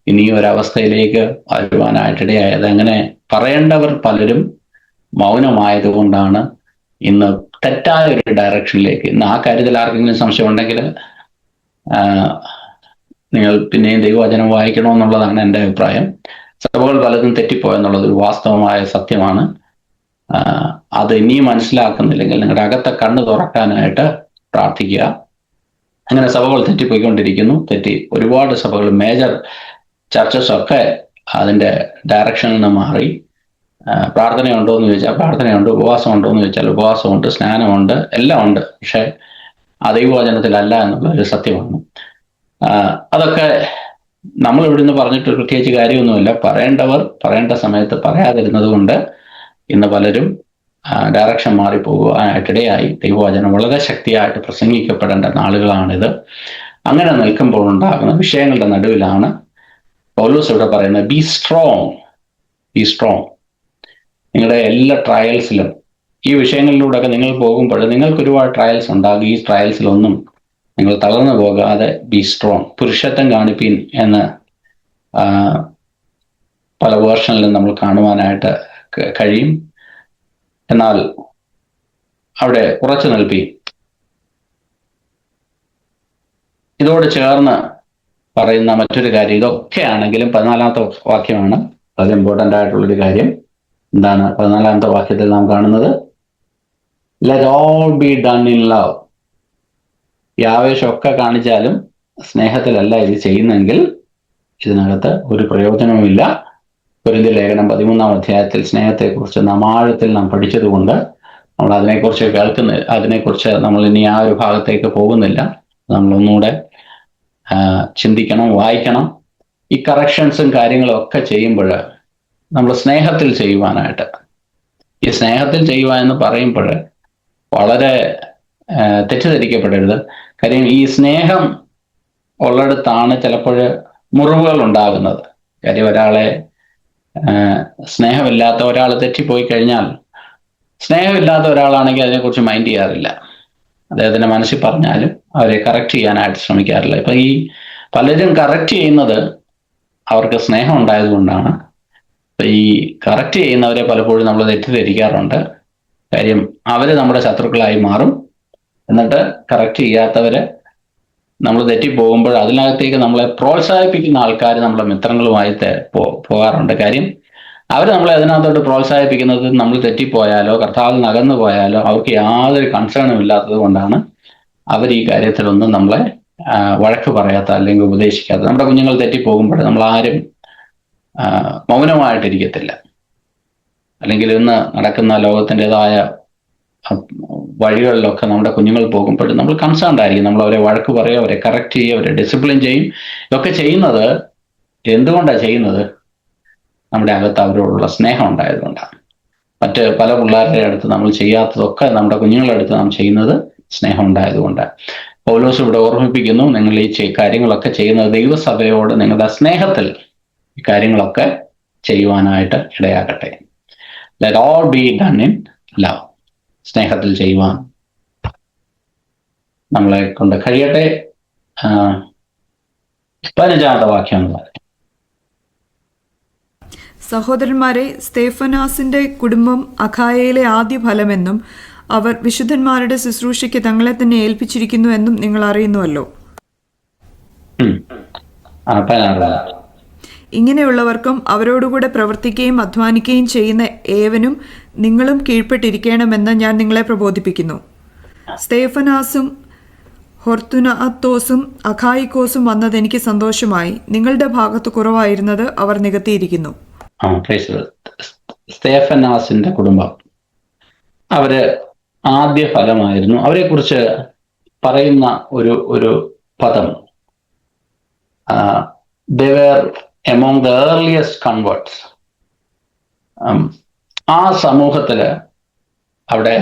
ഇനി ഒരവസ്ഥയിലേക്ക് വരുവാനായിട്ടിടയായത്. അങ്ങനെ പറയേണ്ടവർ പലരും മൗനമായത് കൊണ്ടാണ് ഇന്ന് തെറ്റായ ഒരു ഡയറക്ഷനിലേക്ക്. ഇന്ന് ആ കാര്യത്തിൽ ആർക്കെങ്കിലും സംശയം ഉണ്ടെങ്കിൽ നിങ്ങൾ പിന്നെയും ദൈവവചനം വായിക്കണമെന്നുള്ളതാണ് എൻ്റെ അഭിപ്രായം. സഭകൾ പലതും തെറ്റിപ്പോയെന്നുള്ളത് ഒരു വാസ്തവമായ സത്യമാണ്. അത് ഇനിയും മനസ്സിലാക്കുന്നില്ലെങ്കിൽ നിങ്ങളുടെ അകത്തെ കണ്ണ് തുറക്കാനായിട്ട് പ്രാർത്ഥിക്കുക. അങ്ങനെ സഭകൾ തെറ്റിപ്പോയിക്കൊണ്ടിരിക്കുന്നു. ഒരുപാട് സഭകൾ, മേജർ ചർച്ചസ് ഒക്കെ അതിൻ്റെ ഡയറക്ഷനിൽ നിന്ന് മാറി. പ്രാർത്ഥനയുണ്ടോ എന്ന് ചോദിച്ചാൽ പ്രാർത്ഥനയുണ്ട്, ഉപവാസം ഉണ്ടോ എന്ന് ചോദിച്ചാൽ ഉപവാസമുണ്ട്, സ്നാനമുണ്ട്, എല്ലാം ഉണ്ട്. പക്ഷെ ആ ദൈവവചനത്തിലല്ല എന്നുള്ള ഒരു സത്യമാണ്. അതൊക്കെ നമ്മൾ ഇവിടുന്ന് പറഞ്ഞിട്ട് പ്രത്യേകിച്ച് കാര്യമൊന്നുമില്ല. പറയേണ്ടവർ പറയേണ്ട സമയത്ത് പറയാതിരുന്നത് കൊണ്ട് ഇന്ന് പലരും ഡയറക്ഷൻ മാറിപ്പോകുവാനായിട്ടിടയായി. ദൈവവചനം വളരെ ശക്തിയായിട്ട് പ്രസംഗിക്കപ്പെടേണ്ട നാളുകളാണിത്. അങ്ങനെ നിൽക്കുമ്പോൾ ഉണ്ടാകുന്ന വിഷയങ്ങളുടെ നടുവിലാണ് പൗലോസ് ഇവിടെ പറയുന്നത് ബി സ്ട്രോങ്, ബി സ്ട്രോങ്. നിങ്ങളുടെ എല്ലാ ട്രയൽസിലും ഈ വിഷയങ്ങളിലൂടെയൊക്കെ നിങ്ങൾ പോകുമ്പോൾ നിങ്ങൾക്ക് ഒരുപാട് ട്രയൽസ് ഉണ്ടാകും. ഈ ട്രയൽസിലൊന്നും നിങ്ങൾ തളർന്നു പോകാതെ ബി സ്ട്രോങ്. പുരുഷത്വം കാണിപ്പീൻ എന്ന് പല വേർഷനിലും നമ്മൾ കാണുവാനായിട്ട് കഴിയും. എന്നാൽ അവിടെ ഉറച്ചു നിൽപ്പീൻ. ഇതോട് ചേർന്ന് പറയുന്ന മറ്റൊരു കാര്യം, ഇതൊക്കെ ആണെങ്കിലും 14ാമത്തെ വാക്യമാണ് വളരെ ഇമ്പോർട്ടൻ്റ് ആയിട്ടുള്ളൊരു കാര്യം. എന്താണ് 14ാമത്തെ വാക്യത്തിൽ നാം കാണുന്നത്? Let all be done in love. ഈ ആവേശമൊക്കെ കാണിച്ചാലും സ്നേഹത്തിലല്ല ഇത് ചെയ്യുന്നെങ്കിൽ ഇതിനകത്ത് ഒരു പ്രയോജനവുമില്ല. കൊരിന്ത്യർ ലേഖനം 13ാം അധ്യായത്തിൽ സ്നേഹത്തെക്കുറിച്ച് നാം ആഴത്തിൽ നാം പഠിച്ചതുകൊണ്ട് നമ്മൾ അതിനെക്കുറിച്ച് നമ്മൾ ഇനി ആ ഒരു ഭാഗത്തേക്ക് പോകുന്നില്ല. നമ്മളൊന്നുകൂടെ ചിന്തിക്കണം, വായിക്കണം. ഈ കറക്ഷൻസും കാര്യങ്ങളും ഒക്കെ ചെയ്യുമ്പോൾ നമ്മൾ സ്നേഹത്തിൽ ചെയ്യുവാനായിട്ട്, ഈ സ്നേഹത്തിൽ ചെയ്യുക എന്ന് പറയുമ്പോൾ വളരെ തെറ്റിദ്ധരിക്കപ്പെടരുത്. കാര്യം ഈ സ്നേഹം ഉള്ളിടത്താണ് ചിലപ്പോൾ മുറിവുകൾ ഉണ്ടാകുന്നത്. കാര്യം സ്നേഹമില്ലാത്ത ഒരാൾ തെറ്റിപ്പോയി കഴിഞ്ഞാൽ, സ്നേഹമില്ലാത്ത ഒരാളാണെങ്കിൽ അതിനെക്കുറിച്ച് മൈൻഡ് ചെയ്യാറില്ല. അദ്ദേഹത്തിന്റെ മനസ്സിൽ പറഞ്ഞാലും അവരെ കറക്റ്റ് ചെയ്യാനായിട്ട് ശ്രമിക്കാറില്ല. ഇപ്പൊ ഈ പലരും കറക്റ്റ് ചെയ്യുന്നത് അവർക്ക് സ്നേഹം ഉണ്ടായതുകൊണ്ടാണ്. അപ്പൊ ഈ കറക്റ്റ് ചെയ്യുന്നവരെ പലപ്പോഴും നമ്മൾ തെറ്റിദ്ധരിക്കാറുണ്ട്. കാര്യം അവര് നമ്മുടെ ശത്രുക്കളായി മാറും. എന്നിട്ട് കറക്റ്റ് ചെയ്യാത്തവര് നമ്മൾ തെറ്റിപ്പോകുമ്പോൾ അതിനകത്തേക്ക് നമ്മളെ പ്രോത്സാഹിപ്പിക്കുന്ന ആൾക്കാർ നമ്മളെ മിത്രങ്ങളുമായി പോകാറുണ്ട്. കാര്യം അവർ നമ്മളെ അതിനകത്തോട്ട് പ്രോത്സാഹിപ്പിക്കുന്നത് നമ്മൾ തെറ്റിപ്പോയാലോ കർത്താവിൽ അകന്നു പോയാലോ അവർക്ക് യാതൊരു കൺസേണും ഇല്ലാത്തത് കൊണ്ടാണ് അവർ ഈ കാര്യത്തിലൊന്നും നമ്മളെ വഴക്ക് പറയാത്ത അല്ലെങ്കിൽ ഉപദേശിക്കാത്ത. നമ്മുടെ കുഞ്ഞുങ്ങൾ തെറ്റിപ്പോകുമ്പോൾ നമ്മൾ ആരും മൗനമായിട്ടിരിക്കത്തില്ല. അല്ലെങ്കിൽ ഇന്ന് നടക്കുന്ന ലോകത്തിൻ്റെതായ വഴികളിലൊക്കെ നമ്മുടെ കുഞ്ഞുങ്ങൾ പോകുമ്പോൾ നമ്മൾ കൺസേൺഡ് ആയിരിക്കും. നമ്മൾ അവരെ വഴക്ക് പറയുക, അവരെ കറക്റ്റ് ചെയ്യുക, അവരെ ഡിസിപ്ലിൻ ചെയ്യും. ഇതൊക്കെ ചെയ്യുന്നത് എന്തുകൊണ്ടാണ് ചെയ്യുന്നത്? നമ്മുടെ അകത്ത് അവരോടുള്ള സ്നേഹം ഉണ്ടായതുകൊണ്ടാണ്. മറ്റ് പല പിള്ളേരുടെ അടുത്ത് നമ്മൾ ചെയ്യാത്തതൊക്കെ നമ്മുടെ കുഞ്ഞുങ്ങളുടെ അടുത്ത് നാം ചെയ്യുന്നത് സ്നേഹം ഉണ്ടായതുകൊണ്ടാണ്. പൗലോസ് ഇവിടെ ഓർമ്മിപ്പിക്കുന്നു, നിങ്ങൾ ഈ കാര്യങ്ങളൊക്കെ ചെയ്യുന്നത് ദൈവസഭയോട് നിങ്ങളുടെ സ്നേഹത്തിൽ ഈ കാര്യങ്ങളൊക്കെ ചെയ്യുവാനായിട്ട് ഇടയാകട്ടെ. Let all be done in love. സ്നേഹത്തിൽ ചെയ്യുവാൻ നമ്മളെ കൊണ്ട് കഴിയട്ടെ. 15ാമത്തെ വാക്യം. സഹോദരന്മാരെ, സ്തേഫനാസിന്റെ കുടുംബം അഖായയിലെ ആദ്യ ഫലമെന്നും അവർ വിശുദ്ധന്മാരുടെ ശുശ്രൂഷയ്ക്ക് തങ്ങളെ തന്നെ ഏൽപ്പിച്ചിരിക്കുന്നു എന്നും നിങ്ങൾ അറിയുന്നുവല്ലോ. ഇങ്ങനെയുള്ളവർക്കും അവരോടുകൂടെ പ്രവർത്തിക്കുകയും അധ്വാനിക്കുകയും ചെയ്യുന്ന ഏവനും നിങ്ങളും കീഴ്പ്പെട്ടിരിക്കണമെന്ന് ഞാൻ നിങ്ങളെ പ്രബോധിപ്പിക്കുന്നു. സ്തേഫനാസും ഹൊർത്തുനാത്തോസും അഖായിക്കോസും വന്നത് എനിക്ക് സന്തോഷമായി. നിങ്ങളുടെ ഭാഗത്ത് കുറവായിരുന്നത് അവർ നികത്തിയിരിക്കുന്നു. സ്തേഫനാസിന്റെ കുടുംബം അവര് ആദ്യ ഫലമായിരുന്നു. അവരെ കുറിച്ച് പറയുന്ന ഒരു പദം, they were among the earliest converts. ആ സമൂഹത്തില് അവിടെ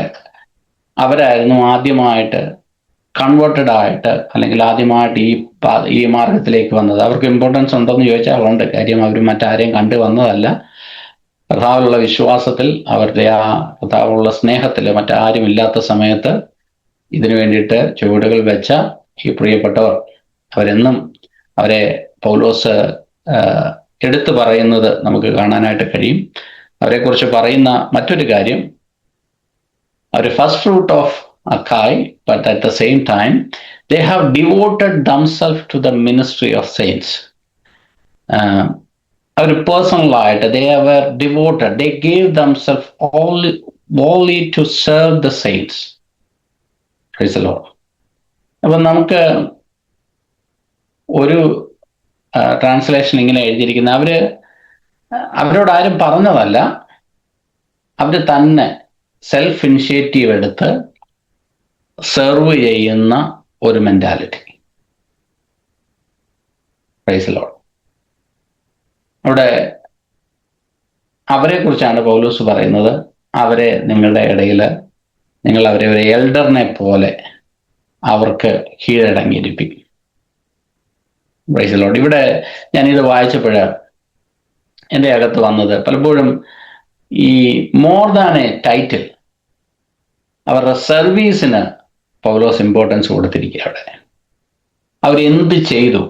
അവരായിരുന്നു ആദ്യമായിട്ട് കൺവേർട്ടഡ് ആയിട്ട്, അല്ലെങ്കിൽ ആദ്യമായിട്ട് ഈ മാർഗത്തിലേക്ക് വന്നത്. അവർക്ക് ഇമ്പോർട്ടൻസ് ഉണ്ടോയെന്ന് ചോദിച്ചാൽ ഉണ്ട്. കാര്യം അവർ മറ്റാരെയും കണ്ടു വന്നതല്ല. കർത്താവിലുള്ള വിശ്വാസത്തിൽ, അവരുടെ ആ കർത്താവിലുള്ള സ്നേഹത്തിൽ മറ്റാരും ഇല്ലാത്ത സമയത്ത് ഇതിനു വേണ്ടിയിട്ട് ചുവടുകൾ വെച്ച ഈ പ്രിയപ്പെട്ടവർ, അവരെ പൗലോസ് എടുത്തു പറയുന്നത് നമുക്ക് കാണാനായിട്ട് കഴിയും. അവരെക്കുറിച്ച് പറയുന്ന മറ്റൊരു കാര്യം, അവർ first fruit of Achaia, but at the same time they have devoted themselves to the ministry of saints. Our personal life, they were devoted, they gave themselves only to serve the saints. Praise the Lord. അപ്പം നമുക്ക് ഒരു translation ഇങ്ങനെ എഴുതിയിരിക്കുന്ന, അവരോട് ആരും പറഞ്ഞതല്ല, അവർ തന്നെ self initiative എടുത്ത് സെർവ് ചെയ്യുന്ന ഒരു മെന്റാലിറ്റി. Price the Lord. അവിടെ അവരെ കുറിച്ചാണ് പൗലോസ് പറയുന്നത്, അവരെ നിങ്ങളുടെ ഇടയിൽ നിങ്ങൾ അവരെ ഒരു എൽഡറിനെ പോലെ അവർക്ക് കീഴടങ്ങിയിരിപ്പിക്കും. Price the Lord. ഇവിടെ ഞാനിത് വായിച്ചപ്പോൾ എൻ്റെ അകത്ത് വന്നത്. പലപ്പോഴും ഈ മോർ ദാൻ എ ടൈറ്റിൽ, അവരുടെ സർവീസിന് പൗലോസ് ഇമ്പോർട്ടൻസ് കൊടുത്തിരിക്കുക. അവിടെ അവരെന്ത് ചെയ്തു,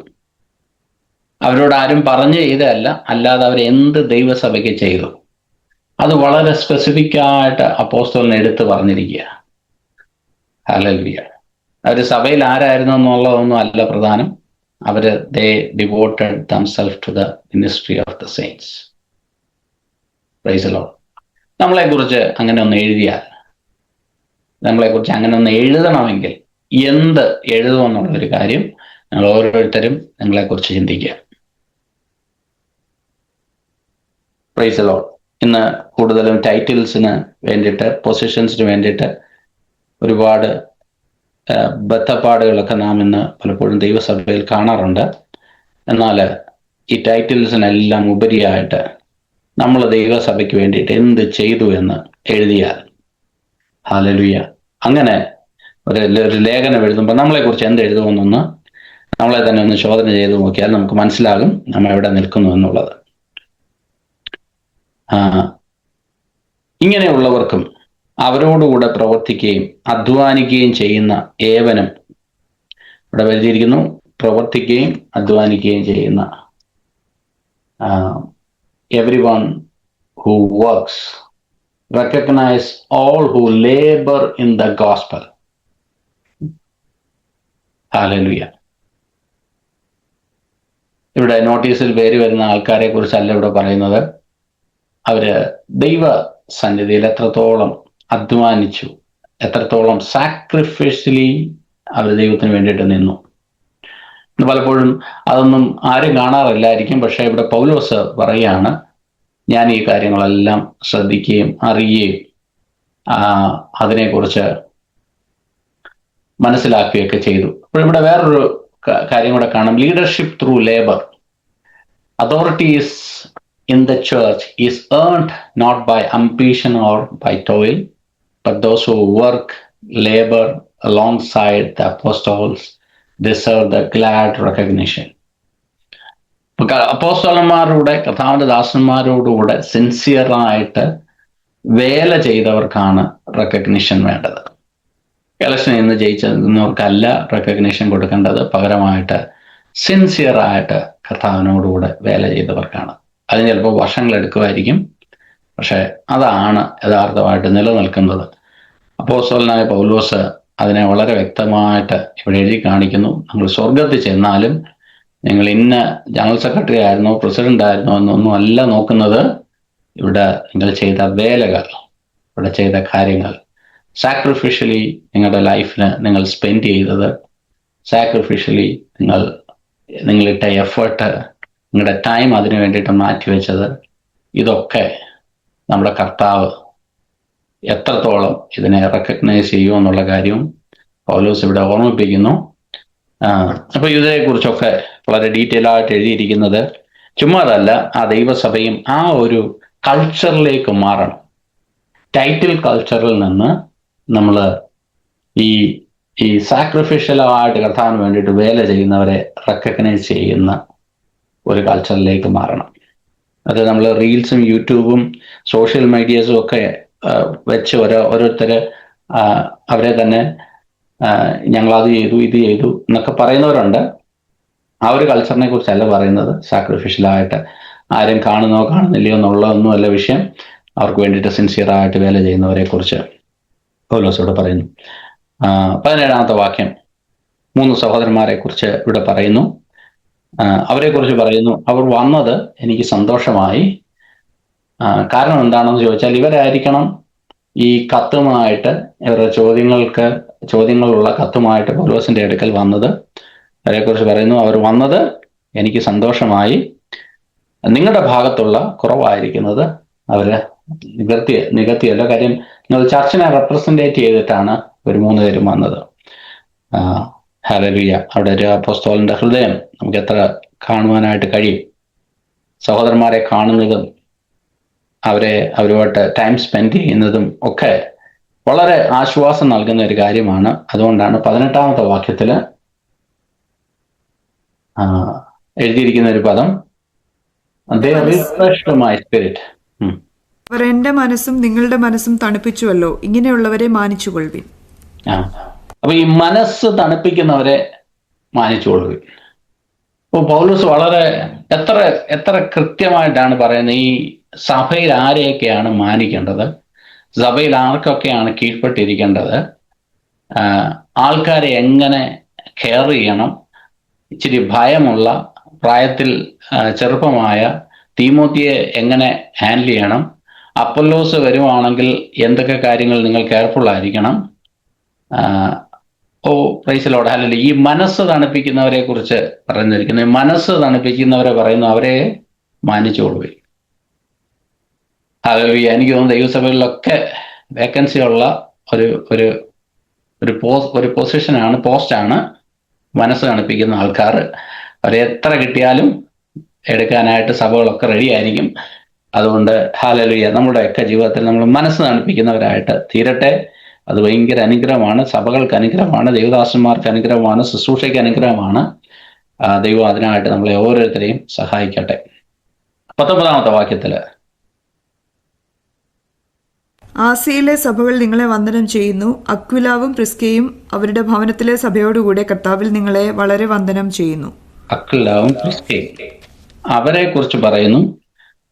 അവരോട് ആരും പറഞ്ഞു ചെയ്തതല്ല, അല്ലാതെ അവരെന്ത് ദൈവസഭയ്ക്ക് ചെയ്തു, അത് വളരെ സ്പെസിഫിക് ആയിട്ട് അപ്പോസ്തലൻ എടുത്ത് പറഞ്ഞിരിക്കുക. ഹല്ലേലൂയ. അവർ സഭയിൽ ആരായിരുന്നു എന്നുള്ളതൊന്നും അല്ല പ്രധാനം. അവര് they devoted themselves to the ministry of the saints. Praise the lord. നമ്മളെക്കുറിച്ച് അങ്ങനെ ഒന്ന് എഴുതിയാൽ, നമ്മളെക്കുറിച്ച് അങ്ങനെ ഒന്ന് എഴുതണമെങ്കിൽ എന്ത് എഴുതുമെന്നുള്ളൊരു കാര്യം നിങ്ങൾ ഓരോരുത്തരും നിങ്ങളെക്കുറിച്ച് ചിന്തിക്കുക. Price the Lord. ഇന്ന് കൂടുതലും ടൈറ്റിൽസിന് വേണ്ടിയിട്ട്, പൊസിഷൻസിന് വേണ്ടിയിട്ട് ഒരുപാട് ബദ്ധപ്പാടുകളൊക്കെ നാം ഇന്ന് പലപ്പോഴും ദൈവസഭയിൽ കാണാറുണ്ട്. എന്നാൽ ഈ ടൈറ്റിൽസിനെല്ലാം ഉപരിയായിട്ട് നമ്മൾ ദൈവസഭയ്ക്ക് വേണ്ടിയിട്ട് എന്ത് ചെയ്തു എന്ന് എഴുതിയാൽ, ഹല്ലേലൂയ, അങ്ങനെ ഒരു ലേഖനം എഴുതുമ്പോൾ നമ്മളെക്കുറിച്ച് എന്ത് എഴുതുമെന്നൊന്ന് നമ്മളെ തന്നെ ഒന്ന് ശോധന ചെയ്ത് നോക്കിയാൽ നമുക്ക് മനസ്സിലാകും നമ്മൾ എവിടെ നിൽക്കുന്നു എന്നുള്ളത്. ഇങ്ങനെയുള്ളവർക്കും അവരോടുകൂടെ പ്രവർത്തിക്കുകയും അധ്വാനിക്കുകയും ചെയ്യുന്ന ഏവനും, ഇവിടെ എഴുതിയിരിക്കുന്നു, പ്രവർത്തിക്കുകയും അധ്വാനിക്കുകയും ചെയ്യുന്ന everyone who works recognise all who labour in the gospel. Hallelujah. ഇവിടെ നോട്ടീസിൽ പേര് വരുന്ന ആൾക്കാരെ കുറിച്ചല്ല ഇവിടെ പറയുന്നത്. അവര് ദൈവ സന്നിധിയിൽ എത്രത്തോളം അധ്വാനിച്ചു, എത്രത്തോളം സാക്രിഫിഷ്യലി അവർ ദൈവത്തിന് വേണ്ടിയിട്ട് നിന്നു. പലപ്പോഴും അതൊന്നും ആരും കാണാറില്ലായിരിക്കും. പക്ഷെ ഇവിടെ പൗലോസ് പറയാണ്, ഞാൻ ഈ കാര്യങ്ങളെല്ലാം ശ്രദ്ധിക്കുകയും അറിയുകയും അതിനെക്കുറിച്ച് മനസ്സിലാക്കുകയൊക്കെ ചെയ്തു. അപ്പോൾ ഇവിടെ വേറൊരു കാര്യം കൂടെ കാണാം. Leadership through labour. Authority in the church is earned not by ambition or by toil, but those who work, labor alongside the apostles deserve the glad recognition. അപ്പോസ്തലന്മാരുടെ, കർത്താവിന്റെ ദാസന്മാരോടുകൂടെ സിൻസിയറായിട്ട് വേല ചെയ്തവർക്കാണ് റെക്കഗ്നിഷൻ വേണ്ടത്. ഇലക്ഷനിൽ നിന്ന് ജയിച്ചവർക്കല്ല റെക്കഗ്നിഷൻ കൊടുക്കേണ്ടത്. പകരമായിട്ട് സിൻസിയറായിട്ട് കർത്താവിനോടുകൂടെ വേല ചെയ്തവർക്കാണ്. അതിന് ചിലപ്പോൾ വർഷങ്ങളെടുക്കുമായിരിക്കും, പക്ഷെ അതാണ് യഥാർത്ഥമായിട്ട് നിലനിൽക്കുന്നത്. അപ്പോസ്തലനായ പൗലോസ് അതിനെ വളരെ വ്യക്തമായിട്ട് ഇവിടെ എഴുതി കാണിക്കുന്നു. നമ്മൾ സ്വർഗത്തിൽ ചെന്നാലും നിങ്ങൾ ഇന്ന ജനറൽ സെക്രട്ടറി ആയിരുന്നോ പ്രസിഡന്റ് ആയിരുന്നോ എന്നൊന്നും അല്ല നോക്കുന്നത്. ഇവിടെ നിങ്ങൾ ചെയ്ത വേലകൾ, ഇവിടെ ചെയ്ത കാര്യങ്ങൾ, സാക്രിഫിഷ്യലി നിങ്ങളുടെ ലൈഫിന് നിങ്ങൾ സ്പെൻഡ് ചെയ്തത്, സാക്രിഫിഷ്യലി നിങ്ങളിട്ട എഫേർട്ട്, നിങ്ങളുടെ ടൈം അതിനു വേണ്ടിയിട്ട് മാറ്റിവെച്ചത്, ഇതൊക്കെ നമ്മുടെ കർത്താവ് എത്രത്തോളം ഇതിനെ റെക്കഗ്നൈസ് ചെയ്യുമെന്നുള്ള കാര്യവും പൗലോസ് ഇവിടെ ഓർമ്മിപ്പിക്കുന്നു. അപ്പൊ ഇതിനെക്കുറിച്ചൊക്കെ വളരെ ഡീറ്റെയിൽ ആയിട്ട് എഴുതിയിരിക്കുന്നത് ചുമ്മാതല്ല. ആ ദൈവസഭയും ആ ഒരു കൾച്ചറിലേക്ക് മാറണം. ടൈറ്റിൽ കൾച്ചറിൽ നിന്ന് നമ്മൾ ഈ സാക്രിഫിഷ്യലായിട്ട് കർത്താവിന് വേണ്ടിയിട്ട് വേല ചെയ്യുന്നവരെ റെക്കഗ്നൈസ് ചെയ്യുന്ന ഒരു കൾച്ചറിലേക്ക് മാറണം. അത് നമ്മൾ റീൽസും യൂട്യൂബും സോഷ്യൽ മീഡിയസും ഒക്കെ വെച്ച് ഓരോരുത്തര് അവരെ തന്നെ ഞങ്ങളത് ചെയ്തു ഇത് ചെയ്തു എന്നൊക്കെ പറയുന്നവരുണ്ട്. ആ ഒരു കൾച്ചറിനെ കുറിച്ചല്ല പറയുന്നത്. സാക്രിഫിഷ്യലായിട്ട് ആരും കാണുന്നില്ലയോ എന്നുള്ളതൊന്നും അല്ല വിഷയം. അവർക്ക് വേണ്ടിയിട്ട് സിൻസിയറായിട്ട് വേല ചെയ്യുന്നവരെ കുറിച്ച് പൗലോസ് ഇവിടെ പറയുന്നു. 17-ാമത്തെ വാക്യം 3 സഹോദരന്മാരെ കുറിച്ച് ഇവിടെ പറയുന്നു. അവരെ കുറിച്ച് പറയുന്നു, അവർ വന്നത് എനിക്ക് സന്തോഷമായി. കാരണം എന്താണെന്ന് ചോദിച്ചാൽ, ഇവരായിരിക്കണം ഈ കത്തുമായിട്ട്, ഇവരുടെ ചോദ്യങ്ങളുള്ള കത്തുമായിട്ട് പൗലോസിന്റെ അടുക്കൽ വന്നത്. അവരെക്കുറിച്ച് പറയുന്നു, അവർ വന്നത് എനിക്ക് സന്തോഷമായി. നിങ്ങളുടെ ഭാഗത്തുള്ള കുറവായിരിക്കുന്നത് അവര് നികത്തിയല്ല. കാര്യം നിങ്ങൾ ചർച്ചിനെ റെപ്രസെന്റേറ്റ് ചെയ്തിട്ടാണ് ഒരു 3 പേരും വന്നത്. ഹല്ലേലൂയ. അവിടെ ഒരു അപ്പോസ്തലന്റെ ഹൃദയം നമുക്ക് എത്ര കാണുവാനായിട്ട് കഴിയും. സഹോദരന്മാരെ കാണുന്നതും അവരുമായിട്ട് ടൈം സ്പെൻഡ് ചെയ്യുന്നതും ഒക്കെ വളരെ ആശ്വാസം നൽകുന്ന ഒരു കാര്യമാണ്. അതുകൊണ്ടാണ് 18-ാമത്തെ വാക്യത്തിൽ എഴുതിയിരിക്കുന്ന ഒരു പദം, they refreshed my spirit. അവർ എന്റെ മനസ്സും നിങ്ങളുടെ മനസ്സും തണുപ്പിച്ചുവല്ലോ, ഇങ്ങനെയുള്ളവരെ മാനിച്ചുകൊള്ളുവിൻ. അപ്പൊ ഈ മനസ്സ് തണുപ്പിക്കുന്നവരെ മാനിച്ചുകൊള്ളുവിൻ. ഇപ്പൊ പൗലോസ് വളരെ എത്ര കൃത്യമായിട്ടാണ് പറയുന്നത് ഈ സഭയിൽ ആരെയൊക്കെയാണ് മാനിക്കേണ്ടത്, സഭയിൽ ആർക്കൊക്കെയാണ് കീഴ്പ്പെട്ടിരിക്കേണ്ടത്, ആൾക്കാരെ എങ്ങനെ കെയർ ചെയ്യണം, ഇച്ചിരി ഭയമുള്ള പ്രായത്തിൽ ചെറുപ്പമായ തീമോത്തിയെ എങ്ങനെ ഹാൻഡിൽ ചെയ്യണം, അപ്പൊല്ലോസ് വരുവാണെങ്കിൽ എന്തൊക്കെ കാര്യങ്ങൾ നിങ്ങൾ കെയർഫുൾ ആയിരിക്കണം. Praise Lord, hallelujah. ഈ മനസ്സ് തണുപ്പിക്കുന്നവരെ കുറിച്ച് പറഞ്ഞിരിക്കുന്നത്, മനസ്സ് തണുപ്പിക്കുന്നവരെ പറയുന്നു അവരെ മാനിച്ചുകൊള്ളുക. ഹല്ലേലൂയ. എനിക്ക് തോന്നുന്നു ദൈവസഭകളിലൊക്കെ വേക്കൻസി ഉള്ള ഒരു പോസ്റ്റാണ് മനസ്സ് തണുപ്പിക്കുന്ന ആൾക്കാർ. അവരെ എത്ര കിട്ടിയാലും എടുക്കാനായിട്ട് സഭകളൊക്കെ റെഡി ആയിരിക്കും. അതുകൊണ്ട് ഹല്ലേലൂയ, നമ്മുടെയൊക്കെ ജീവിതത്തിൽ നമ്മൾ മനസ്സ് തണുപ്പിക്കുന്നവരായിട്ട് തീരട്ടെ. അത് ഭയങ്കര അനുഗ്രഹമാണ്, സഭകൾക്ക് അനുഗ്രഹമാണ്, ദൈവദാസന്മാർക്ക് അനുഗ്രഹമാണ്, ശുശ്രൂഷയ്ക്ക് അനുഗ്രഹമാണ്. ദൈവം അതിനായിട്ട് നമ്മളെ ഓരോരുത്തരെയും സഹായിക്കട്ടെ. 19-ാമത്തെ വാക്യത്തില്, ആസിയയിലെ സഭകൾ നിങ്ങളെ വന്ദനം ചെയ്യുന്നു. അക്വിലാവും പ്രിസ്കയും അവരുടെ ഭവനത്തിലെ സഭയോടുകൂടെ കർത്താവിൽ നിങ്ങളെ വളരെ വന്ദനം ചെയ്യുന്നു. അക്വിലാവും പ്രിസ്കയും അവരെ കുറിച്ച് പറയുന്നു.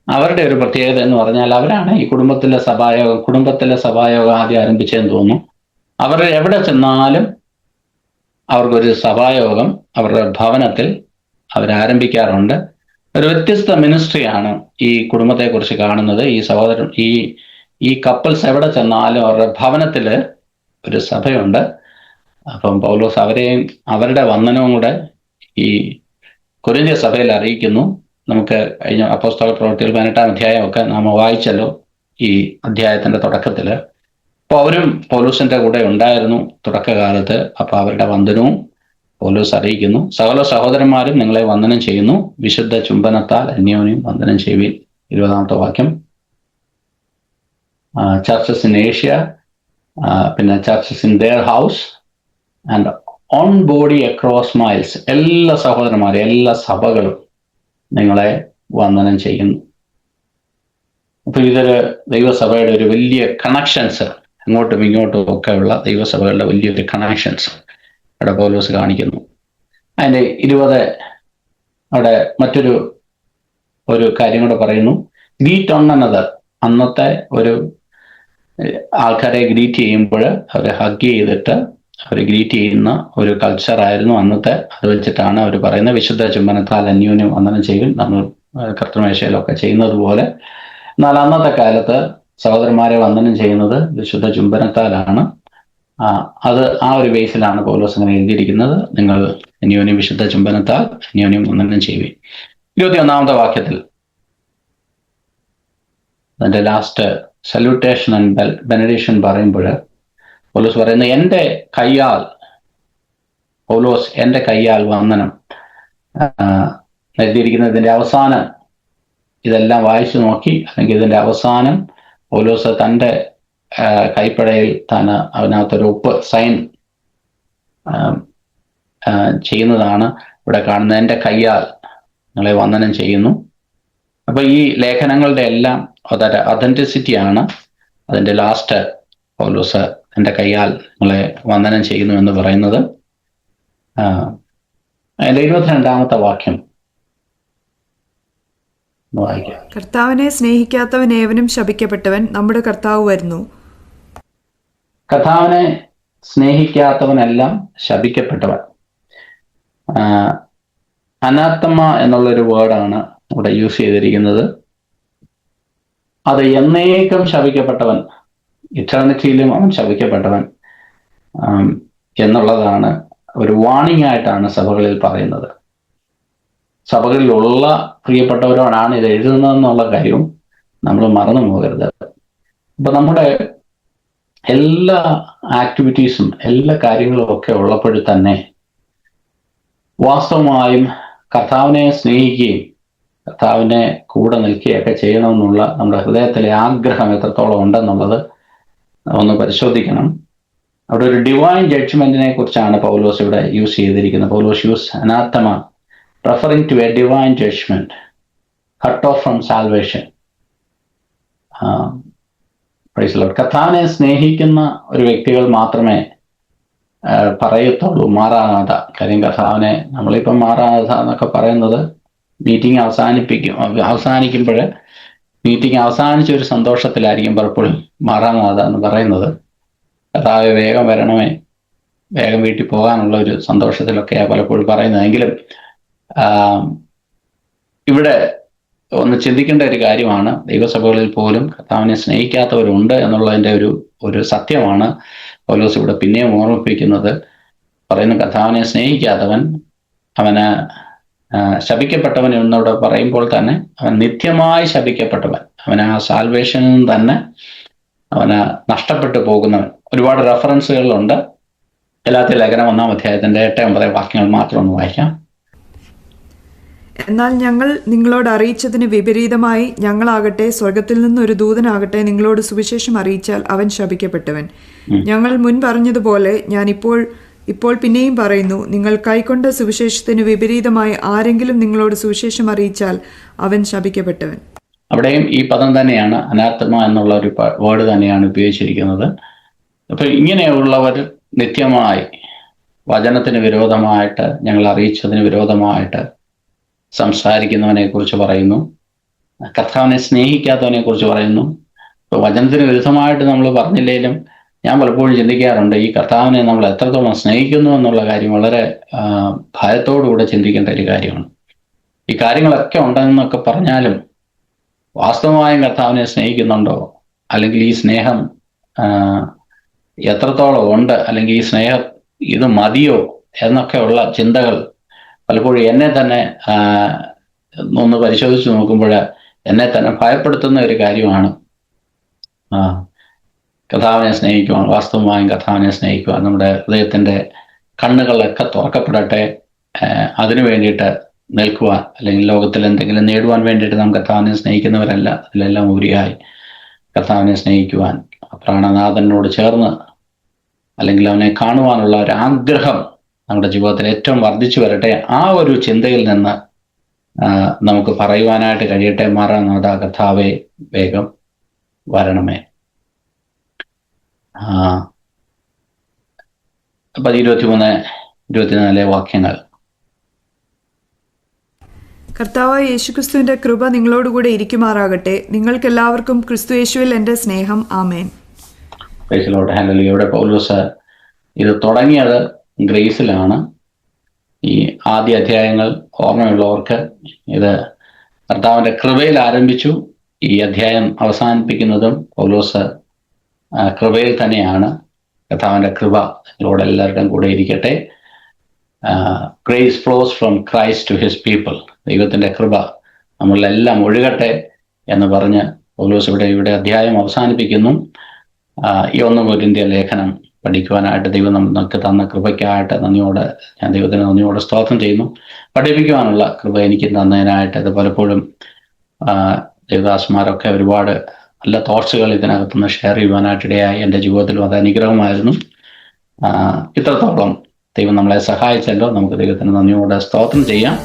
അവരുടെ ഒരു പ്രത്യേകത എന്ന് പറഞ്ഞാൽ അവരാണ് ഈ കുടുംബത്തിലെ സഭായോഗം ആദ്യം ആരംഭിച്ചതെന്ന് തോന്നുന്നു. അവർ എവിടെ ചെന്നാലും അവർക്കൊരു സഭായോഗം അവരുടെ ഭവനത്തിൽ അവരാരംഭിക്കാറുണ്ട്. ഒരു വ്യത്യസ്ത മിനിസ്ട്രിയാണ് ഈ കുടുംബത്തെക്കുറിച്ച് കാണുന്നത്. ഈ സഹോദരൻ ഈ കപ്പിൾസ് എവിടെ ചെന്നാലും അവരുടെ ഭവനത്തിൽ ഒരു സഭയുണ്ട്. അപ്പം പൗലോസ് അവരെയും അവരുടെ വന്ദനവും കൂടെ ഈ കൊരിന്ത്യ സഭയിൽ അറിയിക്കുന്നു. നമുക്ക് കഴിഞ്ഞ അപ്പോസ്തല പ്രവൃത്തികൾ 18-ാം അധ്യായമൊക്കെ നാം വായിച്ചല്ലോ ഈ അധ്യായത്തിന്റെ തുടക്കത്തിൽ. അപ്പോൾ അവരും പൗലോസിന്റെ കൂടെ ഉണ്ടായിരുന്നു തുടക്കകാലത്ത്. അപ്പോൾ അവരുടെ വന്ദനവും പൗലോസ് അറിയിക്കുന്നു. സകല സഹോദരന്മാരും നിങ്ങളെ വന്ദനം ചെയ്യുന്നു, വിശുദ്ധ ചുംബനത്താൽ അന്യോന്യം വന്ദനം ചെയ്യുവിൻ. 20-ാമത്തെ വാക്യം. ചർച്ചസ് ഇൻ ഏഷ്യ, പിന്നെ churches in there house and on body across miles, എല്ലാ സഹോദരന്മാരും എല്ലാ സഭകളും നിങ്ങളെ വന്ദനം ചെയ്യുന്നു. അപ്പൊ ഇതൊരു ദൈവസഭയുടെ ഒരു വലിയ കണക്ഷൻസ്, അങ്ങോട്ടും ഇങ്ങോട്ടും ഒക്കെ ഉള്ള ദൈവസഭകളുടെ വലിയൊരു കണക്ഷൻസ് അവിടെ പൗലോസ് കാണിക്കുന്നു. അതിന്റെ 20 അവിടെ മറ്റൊരു കാര്യം കൂടെ പറയുന്നു. Greet one another. അന്നത്തെ ഒരു ആൾക്കാരെ ഗ്രീറ്റ് ചെയ്യുമ്പോൾ അവരെ ഹഗ് ചെയ്തിട്ട് അവർ ഗ്രീറ്റ് ചെയ്യുന്ന ഒരു കൾച്ചറായിരുന്നു അന്നത്തെ. അത് വെച്ചിട്ടാണ് അവർ പറയുന്നത് വിശുദ്ധ ചുംബനത്താൽ അന്യോന്യം വന്ദനം ചെയ്യും, നമ്മൾ കർത്തൃമേശയിലൊക്കെ ചെയ്യുന്നത് പോലെ. എന്നാൽ അന്നത്തെ കാലത്ത് സഹോദരന്മാരെ വന്ദനം ചെയ്യുന്നത് വിശുദ്ധ ചുംബനത്താലാണ്. അത് ആ ഒരു ബേസിലാണ് പൗലോസ് അങ്ങനെ എഴുതിയിരിക്കുന്നത്. നിങ്ങൾ അന്യോന്യം വിശുദ്ധ ചുംബനത്താൽ അന്യോന്യം വന്ദനം ചെയ്യുക. 21-ാമത്തെ വാക്യത്തിൽ അതിന്റെ ലാസ്റ്റ് സല്യൂട്ടേഷൻ ആൻഡ് ബെനഡിക്ഷൻ പറയുമ്പോൾ പൗലോസ് പറയുന്നത് എൻ്റെ കയ്യാൽ വന്ദനം എഴുതിയിരിക്കുന്നത്. ഇതിന്റെ അവസാനം ഇതെല്ലാം വായിച്ചു നോക്കി, അല്ലെങ്കിൽ ഇതിന്റെ അവസാനം പൗലോസ് തൻ്റെ കൈപ്പടയിൽ അതിനകത്തൊരു ഉപ്പ് സൈൻ ചെയ്യുന്നതാണ് ഇവിടെ കാണുന്നത്. എൻ്റെ കയ്യാൽ നിങ്ങളെ വന്ദനം ചെയ്യുന്നു. അപ്പൊ ഈ ലേഖനങ്ങളുടെ എല്ലാം അതൊരു ഒതന്റിസിറ്റിയാണ്. അതിന്റെ ലാസ്റ്റ് പൗലോസ് എൻ്റെ കയ്യാൽ നിങ്ങളെ വന്ദനം ചെയ്യുന്നു എന്ന് പറയുന്നത്. അതിന്റെ 22-ാമത്തെ വാക്യം വായിക്കാം. കർത്താവിനെ സ്നേഹിക്കാത്തവൻ ഏവനും ശപിക്കപ്പെട്ടവൻ, നമ്മുടെ കർത്താവ് വരുന്നു. കർത്താവിനെ സ്നേഹിക്കാത്തവനെല്ലാം ശപിക്കപ്പെട്ടവൻ. അനാത്തമ എന്നുള്ളൊരു വേർഡാണ് ഇവിടെ യൂസ് ചെയ്തിരിക്കുന്നത്. അത് എന്നേക്കും ശപിക്കപ്പെട്ടവൻ, ഇറ്റർണിറ്റിയിലും അവൻ ശപിക്കപ്പെട്ടവൻ എന്നുള്ളതാണ് ഒരു വാണിംഗ് ആയിട്ടാണ് സഭകളിൽ പറയുന്നത്. സഭകളിലുള്ള പ്രിയപ്പെട്ടവരോടാണ് ഇത് എഴുതുന്നതെന്നുള്ള കാര്യവും നമ്മൾ മറന്നു പോകരുത്. അപ്പൊ നമ്മുടെ എല്ലാ ആക്ടിവിറ്റീസും എല്ലാ കാര്യങ്ങളും ഒക്കെ ഉള്ളപ്പോഴും തന്നെ വാസ്തവമായും കർത്താവിനെ സ്നേഹിക്കുകയും കർത്താവിനെ കൂടെ നിൽക്കുകയൊക്കെ ചെയ്യണമെന്നുള്ള നമ്മുടെ ഹൃദയത്തിലെ ആഗ്രഹം എത്രത്തോളം ഉണ്ടെന്നുള്ളത് ഒന്ന് പരിശോധിക്കണം. അവിടെ ഒരു ഡിവൈൻ ജഡ്ജ്മെന്റിനെ കുറിച്ചാണ് പൗലോസ് ഇവിടെ യൂസ് ചെയ്തിരിക്കുന്നത്. Paulos use anathema referring to a divine judgment. Cut off from salvation. കർത്താവിനെ സ്നേഹിക്കുന്ന ഒരു വ്യക്തികൾ മാത്രമേ പറയത്തുള്ളൂ മാറാനാഥ. കാര്യം കർത്താവിനെ നമ്മളിപ്പം മാറാനാഥ എന്നൊക്കെ പറയുന്നത് മീറ്റിംഗ് അവസാനിക്കുമ്പോൾ മീറ്റിംഗ് അവസാനിച്ച ഒരു സന്തോഷത്തിലായിരിക്കും പലപ്പോഴും മാറാനാഥ എന്ന് പറയുന്നത്. കർത്താവെ വേഗം വരണമേ, വേഗം വീട്ടിൽ പോകാനുള്ള ഒരു സന്തോഷത്തിലൊക്കെയാണ് പലപ്പോഴും പറയുന്നതെങ്കിലും ഇവിടെ ഒന്ന് ചിന്തിക്കേണ്ട ഒരു കാര്യമാണ്, ദൈവസഭകളിൽ പോലും കർത്താവിനെ സ്നേഹിക്കാത്തവരുണ്ട് എന്നുള്ളതിൻ്റെ ഒരു സത്യമാണ് പൗലോസ് ഇവിടെ പിന്നെയും ഓർമ്മിപ്പിക്കുന്നത്. പറയുന്ന കർത്താവിനെ സ്നേഹിക്കാത്തവൻ അവന് ശപിക്കപ്പെട്ടവൻ എന്നോട് പറയുമ്പോൾ തന്നെ അവൻ നിത്യമായി ശപിക്കപ്പെട്ടവൻ, അവൻ ആ സാൽവേഷനിൽ തന്നെ അവന് നഷ്ടപ്പെട്ടു പോകുന്നവൻ. ഒരുപാട് റെഫറൻസുകളുണ്ട്. ഗലാത്യ ലേഖനം 1-ാം അധ്യായത്തിന്റെ 8-9 വാക്യങ്ങൾ മാത്രം ഒന്ന് വായിക്കാം. എന്നാൽ ഞങ്ങൾ നിങ്ങളോട് അറിയിച്ചതിന് വിപരീതമായി ഞങ്ങളാകട്ടെ സ്വർഗത്തിൽ നിന്നൊരു ദൂതനാകട്ടെ നിങ്ങളോട് സുവിശേഷം അറിയിച്ചാൽ അവൻ ശപിക്കപ്പെട്ടവൻ. ഞങ്ങൾ മുൻ പറഞ്ഞതുപോലെ ഞാൻ ഇപ്പോൾ പിന്നെയും പറയുന്നു, നിങ്ങൾ കൈക്കൊണ്ട സുവിശേഷത്തിന് വിപരീതമായി ആരെങ്കിലും നിങ്ങളോട് സുവിശേഷം അറിയിച്ചാൽ അവൻ ശപിക്കപ്പെട്ടവൻ. അവിടെയും ഈ പദം തന്നെയാണ്, അനാത്തമ എന്നുള്ള ഒരു വേർഡ് തന്നെയാണ് ഉപയോഗിച്ചിരിക്കുന്നത്. അപ്പൊ ഇങ്ങനെയുള്ളവർ നിത്യമായി വചനത്തിന് വിരോധമായിട്ട്, ഞങ്ങൾ അറിയിച്ചതിന് വിരോധമായിട്ട് സംസാരിക്കുന്നവനെ കുറിച്ച് പറയുന്നു. കർത്താവിനെ സ്നേഹിക്കാത്തവനെ കുറിച്ച് പറയുന്നു. ഇപ്പൊ വചനത്തിന് വിരുദ്ധമായിട്ട് നമ്മൾ പറഞ്ഞില്ലെങ്കിലും ഞാൻ പലപ്പോഴും ചിന്തിക്കാറുണ്ട്, ഈ കർത്താവിനെ നമ്മൾ എത്രത്തോളം സ്നേഹിക്കുന്നു എന്നുള്ള കാര്യം വളരെ ഭയത്തോടുകൂടെ ചിന്തിക്കേണ്ട ഒരു കാര്യമാണ്. ഈ കാര്യങ്ങളൊക്കെ ഉണ്ടെന്നൊക്കെ പറഞ്ഞാലും വാസ്തവമായും കർത്താവിനെ സ്നേഹിക്കുന്നുണ്ടോ, അല്ലെങ്കിൽ ഈ സ്നേഹം എത്രത്തോളം ഉണ്ട്, അല്ലെങ്കിൽ ഈ സ്നേഹം ഇത് മതിയോ എന്നൊക്കെയുള്ള ചിന്തകൾ പലപ്പോഴും എന്നെ തന്നെ ഒന്ന് പരിശോധിച്ച് നോക്കുമ്പോൾ എന്നെ തന്നെ ഭയപ്പെടുത്തുന്ന ഒരു കാര്യമാണ്. കർത്താവിനെ സ്നേഹിക്കുവാൻ, വാസ്തവമായും കർത്താവിനെ അതിനുവേണ്ടിയിട്ട് നമ്മുടെ ഹൃദയത്തിൻ്റെ കണ്ണുകളൊക്കെ തുറക്കപ്പെടട്ടെ, അതിനു വേണ്ടിയിട്ട് നിൽക്കുവാൻ, അല്ലെങ്കിൽ ലോകത്തിൽ എന്തെങ്കിലും നേടുവാൻ വേണ്ടിയിട്ട് നാം കർത്താവിനെ സ്നേഹിക്കുന്നവരല്ല. അതിലെല്ലാം ഉപരിയായി കർത്താവിനെ സ്നേഹിക്കുവാൻ, പ്രാണനാഥനോട് ചേർന്ന് അല്ലെങ്കിൽ അവനെ കാണുവാനുള്ള ഒരു ആഗ്രഹം നമ്മുടെ ജീവിതത്തിൽ ഏറ്റവും വർദ്ധിച്ചു വരട്ടെ. ആ ഒരു ചിന്തയിൽ നിന്ന് നമുക്ക് പറയുവാനായിട്ട് കഴിയട്ടെ, മാറാനാഥ കർത്താവേ വേഗം വരണമേ. അപ്പൊ 23-24 വാക്യങ്ങൾ. കർത്താവായ യേശുക്രിസ്തുവിന്റെ കൃപ നിങ്ങളോടുകൂടെ ഇരിക്കുമാറാകട്ടെ. നിങ്ങൾക്കെല്ലാവർക്കും ക്രിസ്തു യേശുവിൽ എൻ്റെ സ്നേഹം. ആമേൻ. ഇവിടെ പൗലോസ് ഇത് തുടങ്ങിയത് ഗ്രേസിലാണ്. ഈ ആദ്യ അധ്യായങ്ങൾ ഓർമ്മയുള്ളവർക്ക് ഇത് കർത്താവിന്റെ കൃപയിൽ ആരംഭിച്ചു. ഈ അധ്യായം അവസാനിപ്പിക്കുന്നതും പൗലോസ് കൃപയിൽ തന്നെയാണ്. കർത്താവിന്റെ കൃപ നിങ്ങളോട് എല്ലാവരുടെയും കൂടെ ഇരിക്കട്ടെ. Grace flows from Christ to his people. ദൈവത്തിന്റെ കൃപ നമ്മളെല്ലാം ഒഴുകട്ടെ എന്ന് പറഞ്ഞ് പൗലോസ് ഇവിടെ അധ്യായം അവസാനിപ്പിക്കുന്നു. ഈ 1 കൊരിന്ത്യർ ലേഖനം പഠിക്കുവാനായിട്ട് ദൈവം നമുക്ക് തന്ന കൃപയ്ക്കായിട്ട് ഞാൻ ദൈവത്തിന് നന്ദിയോടെ സ്തോത്രം ചെയ്യുന്നു. പഠിപ്പിക്കുവാനുള്ള കൃപ എനിക്ക് തന്നതിനായിട്ട്. ഇത് പലപ്പോഴും ദേവദാസന്മാരൊക്കെ ഒരുപാട് നല്ല തോട്ട്സുകൾ ഇതിനകത്തുനിന്ന് ഷെയർ ചെയ്യുവാനായിട്ടിടയായി. എൻ്റെ ജീവിതത്തിലും അത് അനുഗ്രഹമായിരുന്നു. ഇത്രത്തോളം ദൈവം നമ്മളെ സഹായിച്ചല്ലോ. നമുക്ക് ദൈവത്തിന് നന്ദിയോടെ സ്തോത്രം ചെയ്യാം.